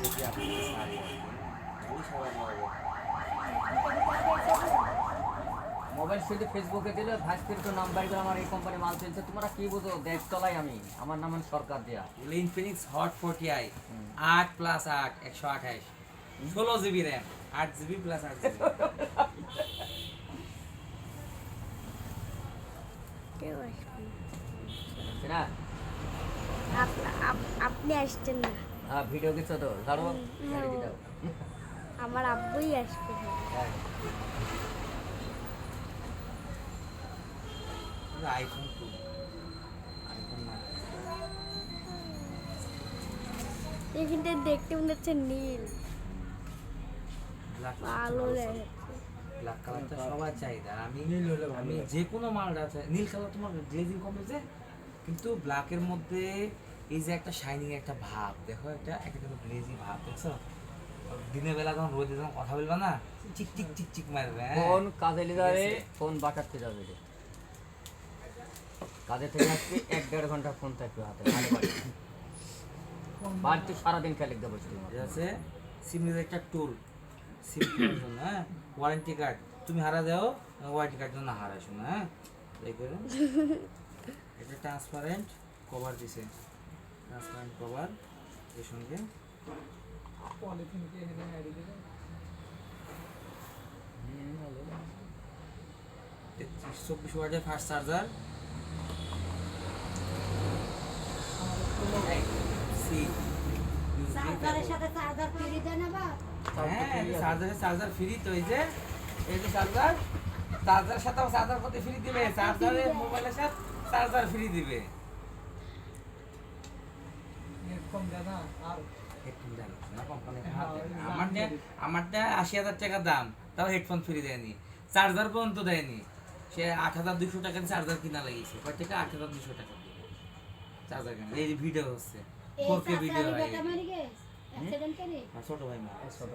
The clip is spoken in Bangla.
যদি আপনাকে ছাড়ি আর কি, তাহলে সবাই নেবে। মোবাইল শুধু ফেসবুকে দিলে ভাইস্তির তো নাম্বার করে আমার এই কোম্পানি মাল চলছে, তোমরা কি বুঝো? দেখ চলাই আমি, আমার নাম সরকার দেয়া। Infinix hot 40i 8+8 128 16 GB RAM 8 GB plus 8 GB। কেউ আসবে না আপনি আসছেন না, হ্যাঁ ভিডিও কিছু তো ধরো হ্যাঁ, গাড়ি দাও। আমার আব্বুই আসবে। হ্যাঁ আইফোন 2 আইফোন না এখানটা দেখতে মনে হচ্ছে নীল, ব্ল্যাক ভালো লাগে। ব্ল্যাক কালারটা সবার চাহিদা। আমি যে কোনো মালটা আছে নীল কালার তোমার গ্লেজিং কম হয়েছে, কিন্তু ব্ল্যাকের মধ্যে এই যে একটা শাইনিং একটা ভাব দেখো, একটা কিন্তু গ্লেজি ভাব দেখছো। দিনের বেলা যখন রোদে যখন কথা বলবা না, চিক চিক চিক চিক মারবে। ফোন কাজে যাবে, ফোন বাঁচাতে যাবে রে। কাজে থেকে আসবে 1-1.5 ঘন্টা ফোন থাকবে হাতে, বাড়িতে সারাদিন খেলে দেবো। ঠিক আছে, সিমের একটা টুল সিম করার জন্য, হ্যাঁ ওয়ারেন্টি কার্ড তুমি হারা দাও, ওয়ারেন্টি কার্ড জন্য হারাইছো না, হ্যাঁ এই করে এটা ট্রান্সপারেন্ট কভার দিছে, ট্রান্সপারেন্ট কভার এর সঙ্গে পলিথিন কে এখানে অ্যাড দিবেন। 33-24 ওয়াটের ফাস্ট চার্জার সি চার্জারের সাথে চার্জার ফ্রি দেয় না বা? হ্যাঁ চার্জার ফ্রি তো, এই যে চার্জার, চার্জারের সাথে চার্জার করতে ফ্রি দিবে, চার্জারের মোবাইলের সাথে চার্জার ফ্রি দিবে। হেডফোন দেয় না আর হেডফোন দেন না কোম্পানি, আমারটা 80,000 টাকা দাম, তাও হেডফোন ফ্রি দেয়নি, চার্জার পর্যন্ত দেয়নি। সে 8,200 টাকার চার্জার কিনা লাগিয়েছে, কয় টাকা? 8,200 টাকা চার্জার কিনা। এই ভিডিও হচ্ছে এই 4K ভিডিও চার্জারে হয়, বেটা মারি গেছে অ্যাক্সিডেন্ট করে। ছোট ভাই মা ছোট